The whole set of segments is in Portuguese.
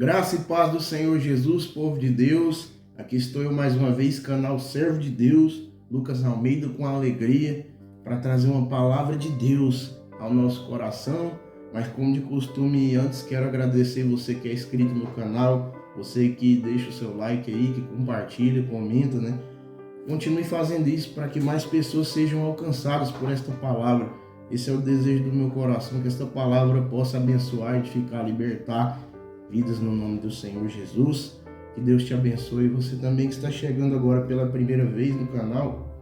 Graça e paz do Senhor Jesus, povo de Deus. Aqui estou eu mais uma vez, canal Servo de Deus, Lucas Almeida, com alegria, para trazer uma palavra de Deus ao nosso coração. Mas como de costume, antes quero agradecer você que é inscrito no canal, você que deixa o seu like aí, que compartilha, comenta, né? Continue fazendo isso para que mais pessoas sejam alcançadas por esta palavra. Esse é o desejo do meu coração, que esta palavra possa abençoar, edificar, libertar vidas no nome do Senhor Jesus. Que Deus te abençoe. Você também que está chegando agora pela primeira vez no canal,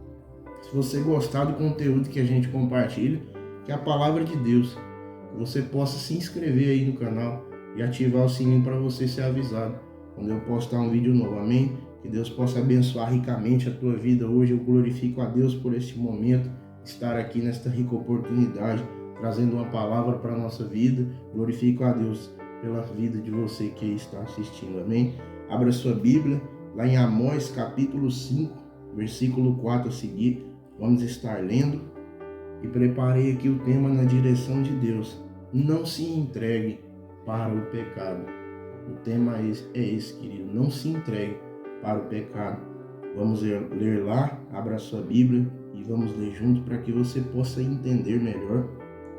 se você gostar do conteúdo que a gente compartilha, que é a palavra de Deus, que você possa se inscrever aí no canal e ativar o sininho para você ser avisado quando eu postar um vídeo novo. Amém? Que Deus possa abençoar ricamente a tua vida hoje. Eu glorifico a Deus por este momento, estar aqui nesta rica oportunidade, trazendo uma palavra para a nossa vida. Glorifico a Deus pela vida de você que está assistindo. Amém? Abra sua Bíblia, lá em Amós capítulo 5, versículo 4 a seguir. Vamos estar lendo. E preparei aqui o tema na direção de Deus. Não se entregue para o pecado. O tema é esse, querido. Não se entregue para o pecado. Vamos ler lá, abra a sua Bíblia e vamos ler junto para que você possa entender melhor.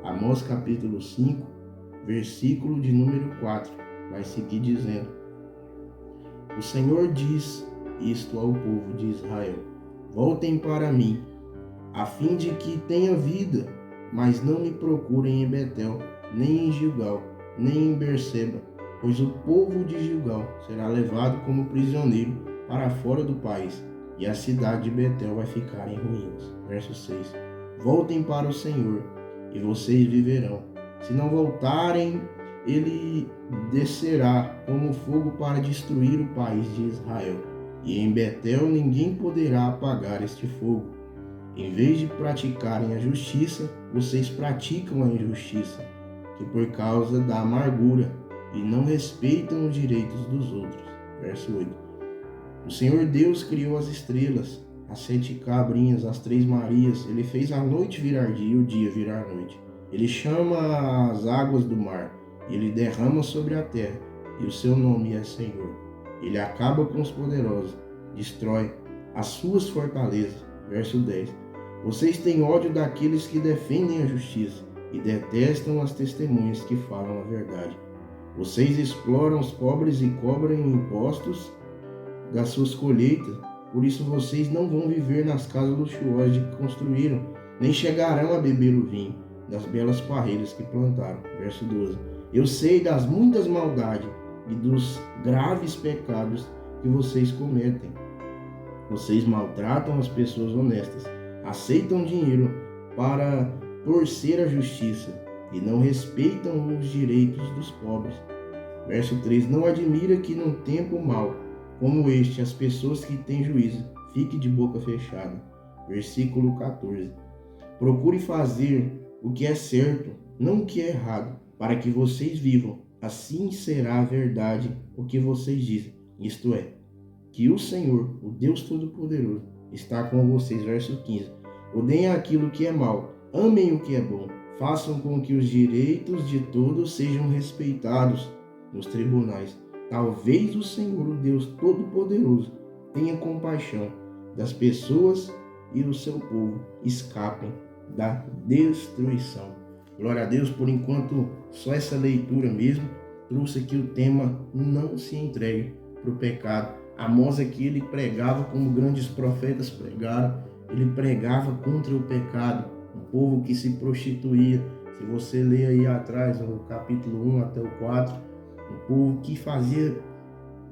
Amós capítulo 5, versículo de número 4. Vai seguir dizendo: O Senhor diz isto ao povo de Israel: Voltem para mim, a fim de que tenha vida, mas não me procurem em Betel, nem em Gilgal, nem em Berseba, pois o povo de Gilgal será levado como prisioneiro para fora do país, e a cidade de Betel vai ficar em ruínas. Verso 6. Voltem para o Senhor, e vocês viverão. Se não voltarem, ele descerá como fogo para destruir o país de Israel, e em Betel ninguém poderá apagar este fogo. Em vez de praticarem a justiça, vocês praticam a injustiça, que por causa da amargura, e não respeitam os direitos dos outros. Verso 8. O Senhor Deus criou as estrelas, as 7 cabrinhas, as 3 Marias. Ele fez a noite virar dia e o dia virar noite. Ele chama as águas do mar, ele derrama sobre a terra, e o seu nome é Senhor. Ele acaba com os poderosos, destrói as suas fortalezas. Verso 10. Vocês têm ódio daqueles que defendem a justiça e detestam as testemunhas que falam a verdade. Vocês exploram os pobres e cobram impostos das suas colheitas. Por isso vocês não vão viver nas casas luxuosas que construíram, nem chegarão a beber o vinho das belas parreiras que plantaram. Verso 12. Eu sei das muitas maldades e dos graves pecados que vocês cometem. Vocês maltratam as pessoas honestas, aceitam dinheiro para torcer a justiça e não respeitam os direitos dos pobres. Verso 3. Não admira que num tempo mau como este, as pessoas que têm juízo fiquem de boca fechada. Versículo 14. Procure fazer o que é certo, não o que é errado, para que vocês vivam. Assim será a verdade o que vocês dizem, isto é, que o Senhor, o Deus Todo-Poderoso, está com vocês. Verso 15. Odeiem aquilo que é mal, amem o que é bom, façam com que os direitos de todos sejam respeitados nos tribunais. Talvez o Senhor, o Deus Todo-Poderoso, tenha compaixão das pessoas e o seu povo escapem da destruição. Glória a Deus. Por enquanto, só essa leitura mesmo trouxe aqui o tema: não se entregue para o pecado. Amós aqui, ele pregava como grandes profetas pregaram. Ele pregava contra o pecado, um povo que se prostituía. Se você ler aí atrás, no capítulo 1 até o 4, um povo que fazia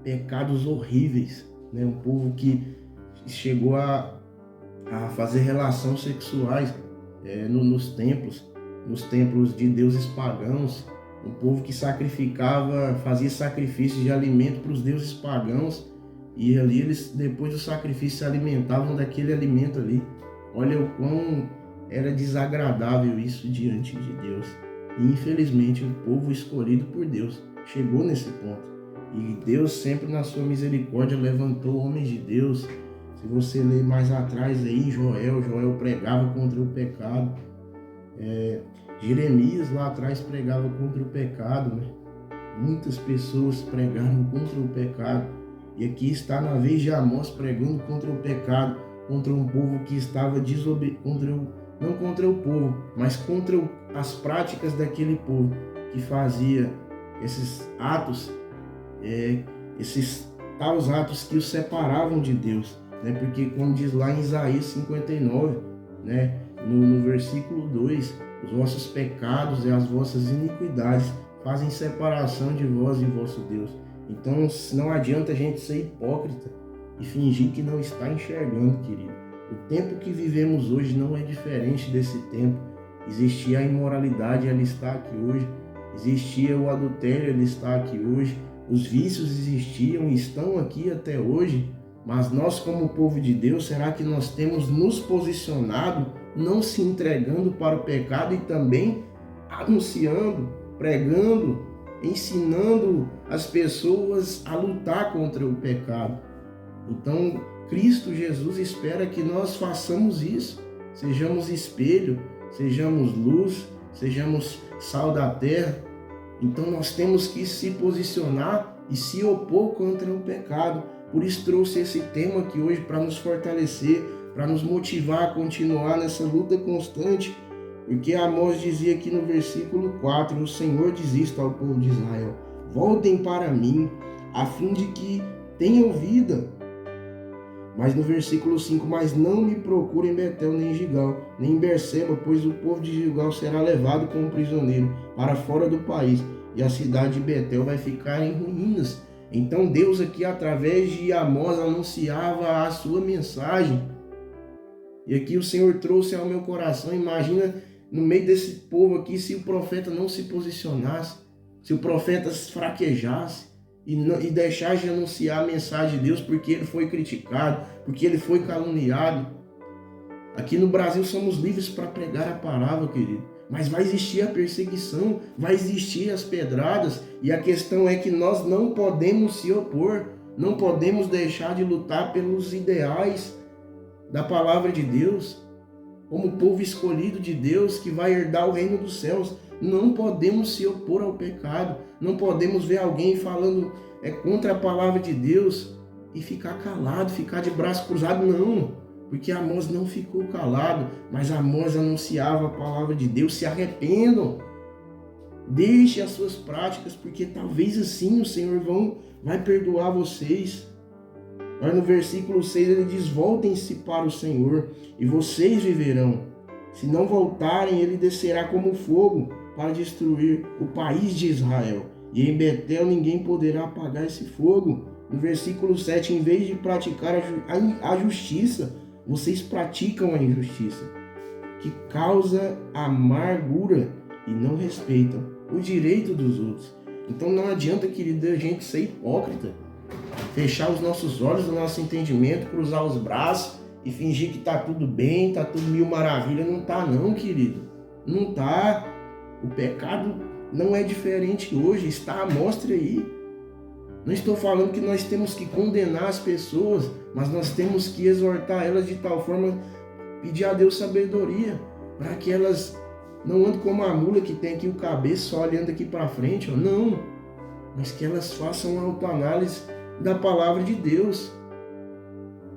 pecados horríveis, né? Um povo que chegou a fazer relações sexuais nos templos de deuses pagãos. Um povo que fazia sacrifícios de alimento para os deuses pagãos, e ali eles, depois do sacrifício, se alimentavam daquele alimento ali. Olha o quão era desagradável isso diante de Deus. E infelizmente o povo escolhido por Deus chegou nesse ponto. E Deus sempre na sua misericórdia levantou homens de Deus. Se você ler mais atrás aí, Joel pregava contra o pecado. Jeremias lá atrás pregava contra o pecado, né? Muitas pessoas pregaram contra o pecado. E aqui está na vez de Amós pregando contra o pecado, contra um povo que estava não contra o povo, mas contra as práticas daquele povo que fazia esses atos, esses tais atos que os separavam de Deus, né? Porque como diz lá em Isaías 59, né? No versículo 2, os vossos pecados e as vossas iniquidades fazem separação de vós e vosso Deus. Então não adianta a gente ser hipócrita e fingir que não está enxergando, querido. O tempo que vivemos hoje não é diferente desse tempo. Existia a imoralidade, ela está aqui hoje. Existia o adultério, ele está aqui hoje. Os vícios existiam e estão aqui até hoje. Mas nós, como povo de Deus, será que nós temos nos posicionado, não se entregando para o pecado e também anunciando, pregando, ensinando as pessoas a lutar contra o pecado? Então, Cristo Jesus espera que nós façamos isso. Sejamos espelho, sejamos luz, sejamos sal da terra. Então nós temos que se posicionar e se opor contra o pecado. Por isso trouxe esse tema aqui hoje para nos fortalecer, para nos motivar a continuar nessa luta constante. Porque Amós dizia aqui no versículo 4, o Senhor diz isto ao povo de Israel: voltem para mim, a fim de que tenham vida. Mas no versículo 5, mas não me procurem Betel nem Gigal, nem Berseba, pois o povo de Gigal será levado como prisioneiro para fora do país, e a cidade de Betel vai ficar em ruínas. Então Deus aqui, através de Amós, anunciava a sua mensagem. E aqui o Senhor trouxe ao meu coração, imagina no meio desse povo aqui, se o profeta não se posicionasse, se o profeta fraquejasse, e deixar de anunciar a mensagem de Deus porque ele foi criticado, porque ele foi caluniado. Aqui no Brasil somos livres para pregar a palavra, querido. Mas vai existir a perseguição, vai existir as pedradas. E a questão é que nós não podemos se opor, não podemos deixar de lutar pelos ideais da palavra de Deus. Como povo escolhido de Deus que vai herdar o reino dos céus, não podemos se opor ao pecado. Não podemos ver alguém falando contra a palavra de Deus e ficar calado, ficar de braço cruzado, não. Porque Amós não ficou calado, mas Amós anunciava a palavra de Deus: se arrependam, deixe as suas práticas, porque talvez assim o Senhor vai perdoar vocês. Mas no versículo 6 ele diz: voltem-se para o Senhor e vocês viverão. Se não voltarem, ele descerá como fogo para destruir o país de Israel. E em Betel ninguém poderá apagar esse fogo. No versículo 7, em vez de praticar a justiça, vocês praticam a injustiça, que causa amargura e não respeitam o direito dos outros. Então não adianta, querido, a gente ser hipócrita, fechar os nossos olhos, o nosso entendimento, cruzar os braços e fingir que está tudo bem, está tudo mil maravilha. Não está não, querido. Não está. O pecado não é diferente hoje, está à mostra aí. Não estou falando que nós temos que condenar as pessoas, mas nós temos que exortar elas de tal forma, pedir a Deus sabedoria, para que elas não andem como a mula que tem aqui o cabeça só olhando aqui para frente, não, mas que elas façam uma autoanálise da palavra de Deus.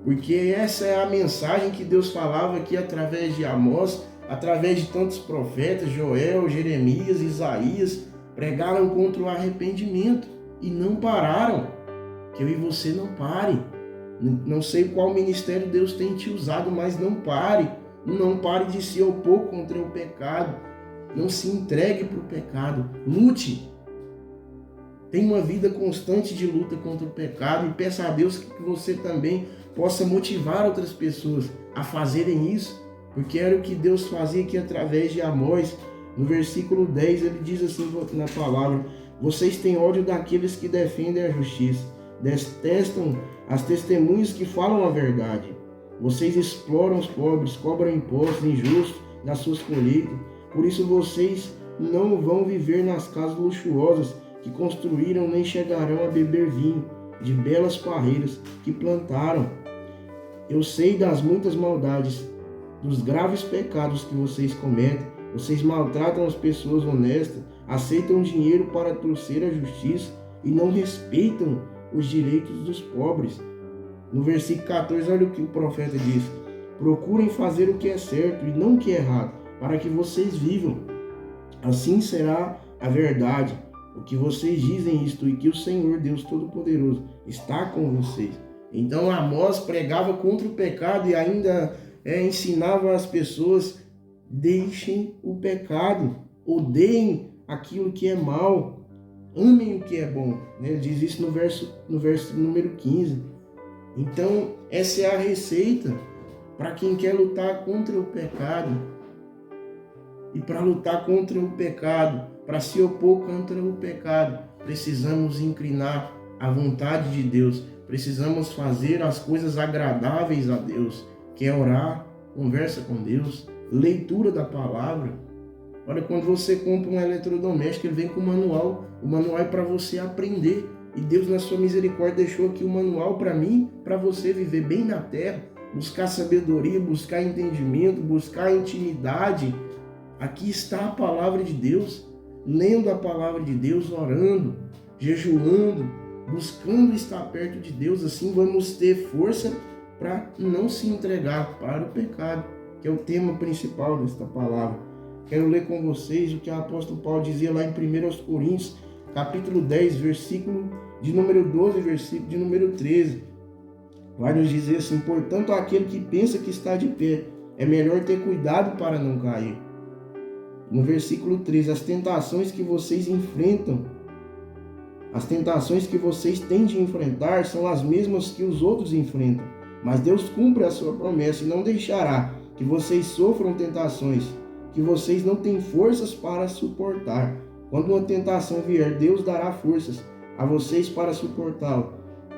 Porque essa é a mensagem que Deus falava aqui através de Amós, através de tantos profetas, Joel, Jeremias, Isaías, pregaram contra o arrependimento e não pararam. Que eu e você não pare. Não sei qual ministério Deus tem te usado, mas não pare. Não pare de se opor contra o pecado. Não se entregue para o pecado. Lute. Tenha uma vida constante de luta contra o pecado e peça a Deus que você também possa motivar outras pessoas a fazerem isso, porque era o que Deus fazia aqui através de Amós. No versículo 10 ele diz assim na palavra: vocês têm ódio daqueles que defendem a justiça, detestam as testemunhas que falam a verdade. Vocês exploram os pobres, cobram impostos injustos das suas colheitas. Por isso vocês não vão viver nas casas luxuosas que construíram, nem chegarão a beber vinho de belas parreiras que plantaram. Eu sei das muitas maldades, dos graves pecados que vocês cometem, Vocês maltratam as pessoas honestas, aceitam dinheiro para torcer a justiça e não respeitam os direitos dos pobres. No versículo 14, olha o que o profeta diz: procurem fazer o que é certo e não o que é errado, para que vocês vivam. Assim será a verdade, o que vocês dizem isto, e que o Senhor Deus Todo-Poderoso está com vocês. Então Amós pregava contra o pecado e ainda ensinava as pessoas: deixem o pecado, odeiem aquilo que é mal, amem o que é bom. Ele diz isso no verso número 15. Então essa é a receita para quem quer lutar contra o pecado. E para lutar contra o pecado, para se opor contra o pecado, precisamos inclinar à vontade de Deus. Precisamos fazer as coisas agradáveis a Deus, que é orar, conversa com Deus, leitura da palavra. Olha, quando você compra um eletrodoméstico, ele vem com o manual. O manual é para você aprender. E Deus, na sua misericórdia, deixou aqui o manual para mim, para você viver bem na terra, buscar sabedoria, buscar entendimento, buscar intimidade. Aqui está a palavra de Deus, lendo a palavra de Deus, orando, jejuando, buscando estar perto de Deus. Assim vamos ter força para não se entregar para o pecado, que é o tema principal desta palavra. Quero ler com vocês o que o apóstolo Paulo dizia lá em 1 Coríntios, capítulo 10, versículo de número 12, versículo de número 13. Vai nos dizer assim: portanto, aquele que pensa que está de pé, é melhor ter cuidado para não cair. No versículo 13, as tentações que vocês enfrentam, as tentações que vocês têm de enfrentar são as mesmas que os outros enfrentam. Mas Deus cumpre a sua promessa e não deixará que vocês sofram tentações que vocês não têm forças para suportar. Quando uma tentação vier, Deus dará forças a vocês para suportá-la,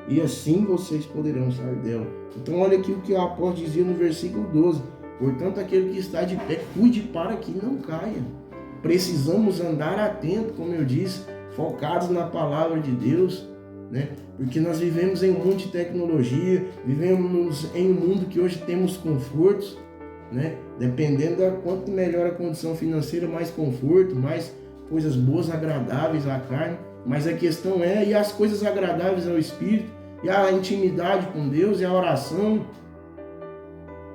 e assim vocês poderão sair dela. Então olha aqui o que o apóstolo dizia no versículo 12. Portanto, aquele que está de pé, cuide para que não caia. Precisamos andar atento, como eu disse, focados na palavra de Deus, né? Porque nós vivemos em um mundo de tecnologia, vivemos em um mundo que hoje temos confortos, né? Dependendo da quanto melhor a condição financeira, mais conforto, mais coisas boas, agradáveis à carne. Mas a questão é, e as coisas agradáveis ao Espírito, e a intimidade com Deus, e a oração.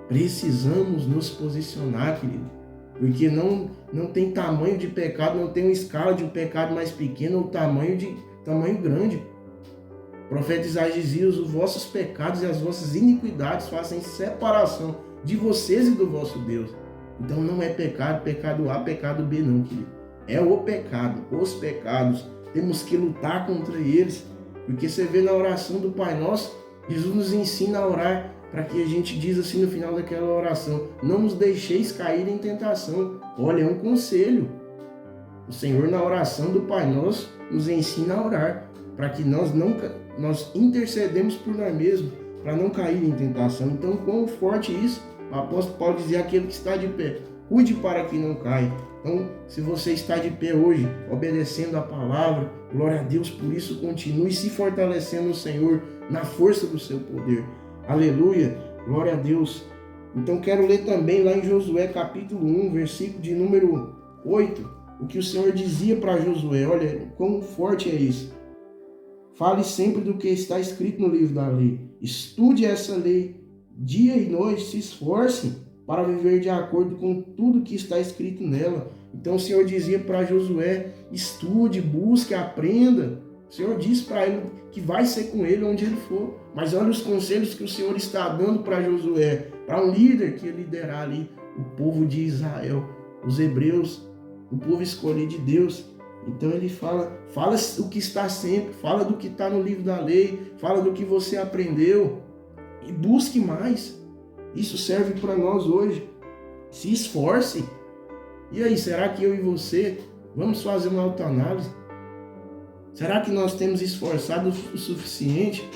Precisamos nos posicionar, querido, porque não tem tamanho de pecado, não tem uma escala de um pecado mais pequeno ou tamanho grande. O profeta Isaías dizia: os vossos pecados e as vossas iniquidades fazem separação de vocês e do vosso Deus. Então não é pecado A, pecado B não, querido. É o pecado, os pecados. Temos que lutar contra eles, porque você vê na oração do Pai Nosso, Jesus nos ensina a orar, para que a gente diz assim no final daquela oração: não nos deixeis cair em tentação. Olha, é um conselho. O Senhor, na oração do Pai Nosso, nos ensina a orar, para que nós intercedemos por nós mesmos, para não cair em tentação. Então, quão forte isso? O apóstolo Paulo dizia: aquele que está de pé, cuide para que não caia. Então, se você está de pé hoje, obedecendo a palavra, glória a Deus por isso, continue se fortalecendo no Senhor, na força do seu poder. Aleluia, glória a Deus. Então quero ler também lá em Josué capítulo 1, versículo de número 8, o que o Senhor dizia para Josué. Olha quão forte é isso. Fale sempre do que está escrito no livro da lei. Estude essa lei dia e noite, se esforce para viver de acordo com tudo que está escrito nela. Então o Senhor dizia para Josué: estude, busque, aprenda. O Senhor disse para ele que vai ser com ele onde ele for. Mas olha os conselhos que o Senhor está dando para Josué, para um líder que ia liderar ali o povo de Israel, os hebreus, o povo escolhido de Deus. Então ele fala o que está sempre, fala do que está no livro da lei, fala do que você aprendeu e busque mais. Isso serve para nós hoje. Se esforce. E aí, será que eu e você vamos fazer uma autoanálise? Será que nós temos esforçado o suficiente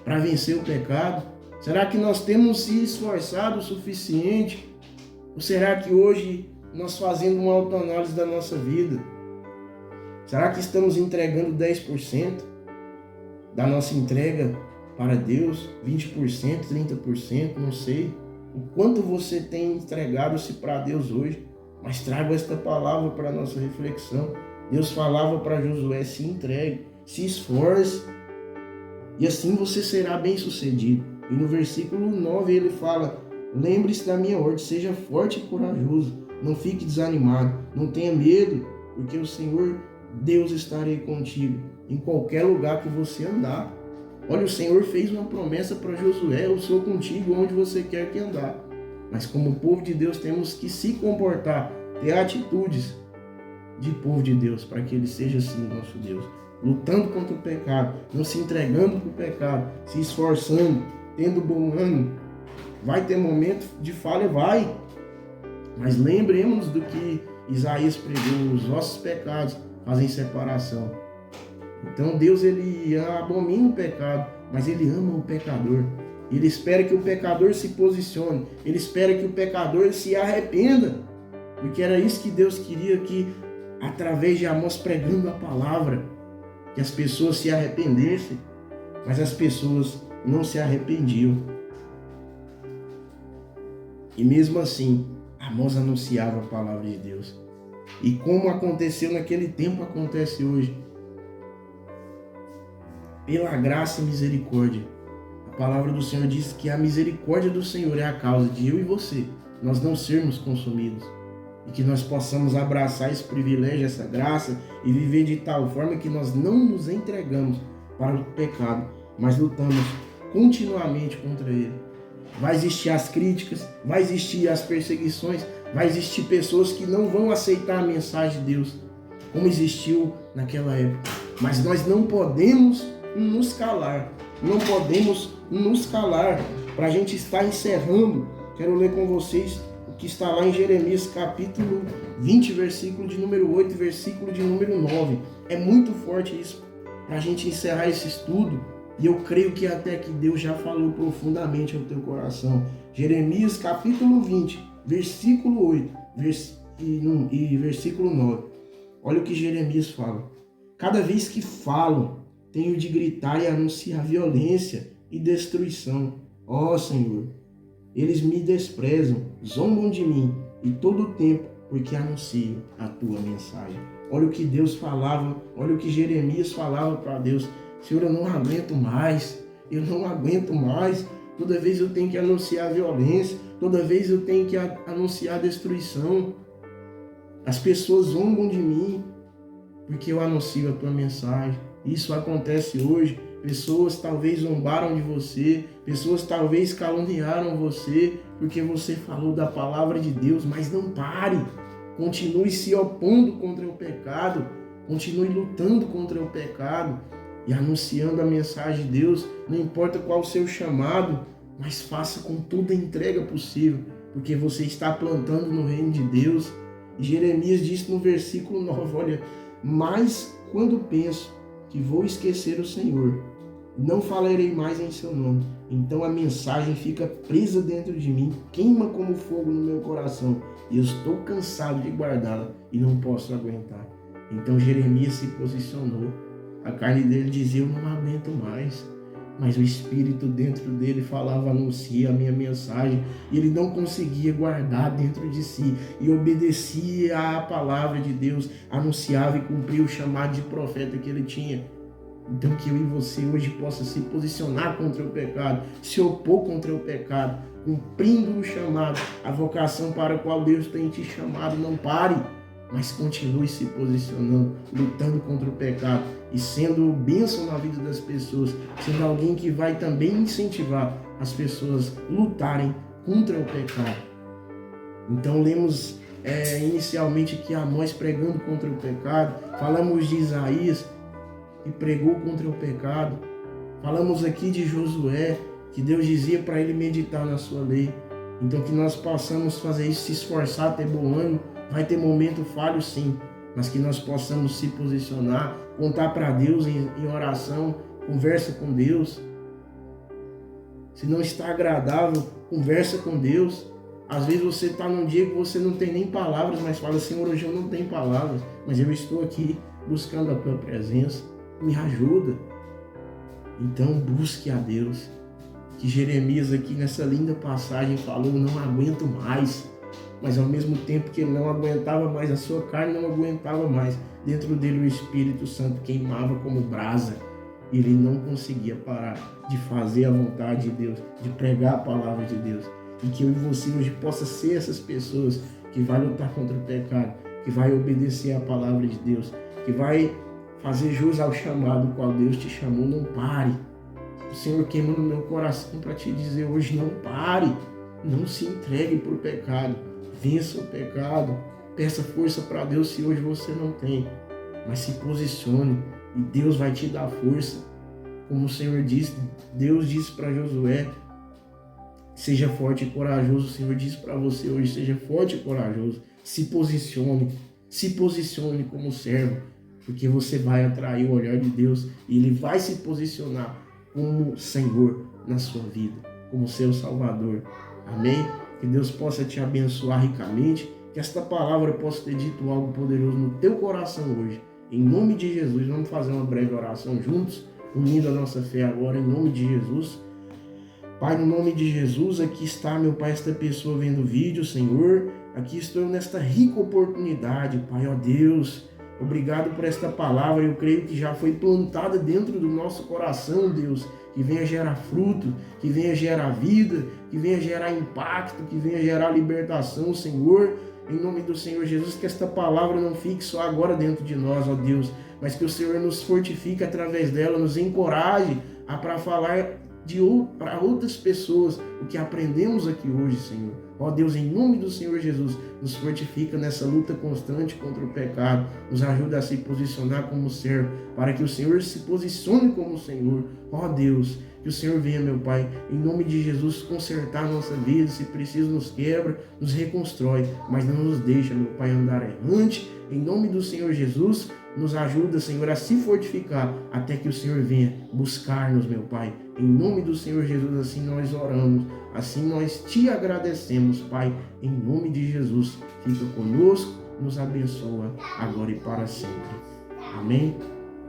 para vencer o pecado? Será que nós temos se esforçado o suficiente? Ou será que hoje nós fazemos uma autoanálise da nossa vida? Será que estamos entregando 10% da nossa entrega para Deus? 20%, 30%, não sei. O quanto você tem entregado-se para Deus hoje? Mas trago esta palavra para a nossa reflexão. Deus falava para Josué: se entregue, se esforce, e assim você será bem sucedido. E no versículo 9 ele fala: lembre-se da minha ordem, seja forte e corajoso, não fique desanimado, não tenha medo, porque o Senhor Deus estarei contigo em qualquer lugar que você andar. Olha, o Senhor fez uma promessa para Josué: eu sou contigo onde você quer que andar. Mas como povo de Deus temos que se comportar, ter atitudes de povo de Deus, para que ele seja assim nosso Deus, lutando contra o pecado, não se entregando para o pecado, se esforçando, tendo bom ânimo. Vai ter momento de falha, vai, mas lembremos do que Isaías pregou: os vossos pecados fazem separação. Então Deus, ele abomina o pecado, mas ele ama o pecador. Ele espera que o pecador se posicione, ele espera que o pecador se arrependa, porque era isso que Deus queria, que através de Amós pregando a palavra, que as pessoas se arrependessem, mas as pessoas não se arrependiam. E mesmo assim, Amós anunciava a palavra de Deus. E como aconteceu naquele tempo, acontece hoje. Pela graça e misericórdia. A palavra do Senhor diz que a misericórdia do Senhor é a causa de eu e você, nós não sermos consumidos. E que nós possamos abraçar esse privilégio, essa graça, e viver de tal forma que nós não nos entregamos para o pecado, mas lutamos continuamente contra ele. Vai existir as críticas, vai existir as perseguições, vai existir pessoas que não vão aceitar a mensagem de Deus, como existiu naquela época. Mas nós não podemos nos calar, não podemos nos calar. Para a gente estar encerrando, quero ler com vocês o que está lá em Jeremias capítulo 20, versículo de número 8 e versículo de número 9. É muito forte isso para a gente encerrar esse estudo, e eu creio que até que Deus já falou profundamente ao teu coração. Jeremias capítulo 20, versículo 8 e versículo 9. Olha o que Jeremias fala: cada vez que falo, tenho de gritar e anunciar violência e destruição. Ó Senhor, eles me desprezam, zombam de mim, e todo o tempo, porque anuncio a tua mensagem. Olha o que Deus falava, olha o que Jeremias falava para Deus: Senhor, eu não aguento mais, eu não aguento mais. Toda vez eu tenho que anunciar violência, toda vez eu tenho que anunciar destruição. As pessoas zombam de mim, porque eu anuncio a tua mensagem. Isso acontece hoje. Pessoas talvez zombaram de você, pessoas talvez caluniaram você, porque você falou da palavra de Deus. Mas não pare, continue se opondo contra o pecado, continue lutando contra o pecado e anunciando a mensagem de Deus. Não importa qual o seu chamado, mas faça com toda a entrega possível, porque você está plantando no reino de Deus. E Jeremias disse no versículo 9, olha: mas quando penso que vou esquecer o Senhor, não falarei mais em seu nome, então a mensagem fica presa dentro de mim, queima como fogo no meu coração, e eu estou cansado de guardá-la e não posso aguentar. Então Jeremias se posicionou. A carne dele dizia: eu não aguento mais. Mas o Espírito dentro dele falava: anuncia a minha mensagem. E ele não conseguia guardar dentro de si, e obedecia à palavra de Deus, anunciava e cumpria o chamado de profeta que ele tinha. Então que eu e você hoje possa se posicionar contra o pecado, se opor contra o pecado, cumprindo o chamado, a vocação para a qual Deus tem te chamado. Não pare, mas continue se posicionando, lutando contra o pecado e sendo bênção na vida das pessoas, sendo alguém que vai também incentivar as pessoas a lutarem contra o pecado. Então lemos inicialmente aqui Amós pregando contra o pecado, falamos de Isaías, que pregou contra o pecado, falamos aqui de Josué, que Deus dizia para ele meditar na sua lei. Então que nós possamos fazer isso, se esforçar, ter bom ânimo. Vai ter momento falho sim, mas que nós possamos se posicionar, contar para Deus em oração, conversa com Deus. Se não está agradável, conversa com Deus. Às vezes você está num dia que você não tem nem palavras, mas fala: Senhor, hoje eu não tenho palavras, mas eu estou aqui buscando a tua presença, me ajuda. Então busque a Deus, que Jeremias aqui nessa linda passagem falou: não aguento mais. mas ao mesmo tempo que ele não aguentava mais, a sua carne não aguentava mais, dentro dele o Espírito Santo queimava como brasa. E ele não conseguia parar de fazer a vontade de Deus, de pregar a palavra de Deus. E que eu e você hoje possa ser essas pessoas que vai lutar contra o pecado, que vai obedecer a palavra de Deus, que vai fazer jus ao chamado qual Deus te chamou. Não pare. O Senhor queima no meu coração para te dizer hoje: não pare, não se entregue para o pecado, vença o pecado, peça força para Deus se hoje você não tem, mas se posicione e Deus vai te dar força. Como o Senhor disse, Deus disse para Josué: seja forte e corajoso. O Senhor disse para você hoje: seja forte e corajoso, se posicione como servo, porque você vai atrair o olhar de Deus e Ele vai se posicionar como Senhor na sua vida, como seu Salvador. Amém? Que Deus possa te abençoar ricamente, que esta palavra possa ter dito algo poderoso no teu coração hoje. Em nome de Jesus, vamos fazer uma breve oração juntos, unindo a nossa fé agora, em nome de Jesus. Pai, no nome de Jesus, aqui está, meu Pai, esta pessoa vendo o vídeo, Senhor. Aqui estou eu nesta rica oportunidade, Pai, ó Deus. Obrigado por esta palavra, eu creio que já foi plantada dentro do nosso coração, Deus, que venha gerar fruto, que venha gerar vida, que venha gerar impacto, que venha gerar libertação, Senhor. Em nome do Senhor Jesus, que esta palavra não fique só agora dentro de nós, ó Deus, mas que o Senhor nos fortifique através dela, nos encoraje para falar para outras pessoas o que aprendemos aqui hoje, Senhor. Ó Deus, em nome do Senhor Jesus, nos fortifica nessa luta constante contra o pecado, nos ajuda a se posicionar como servo, para que o Senhor se posicione como Senhor. Ó Deus, que o Senhor venha, meu Pai, em nome de Jesus, consertar a nossa vida, se preciso nos quebra, nos reconstrói, mas não nos deixa, meu Pai, andar errante. Em nome do Senhor Jesus, nos ajuda, Senhor, a se fortificar, até que o Senhor venha buscar-nos, meu Pai. Em nome do Senhor Jesus, assim nós oramos, assim nós te agradecemos, Pai. Em nome de Jesus, fica conosco, nos abençoa, agora e para sempre. Amém?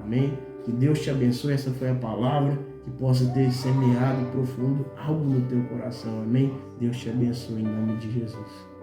Amém? Que Deus te abençoe, essa foi a palavra, que possa ter semeado profundo algo no teu coração. Amém? Deus te abençoe em nome de Jesus.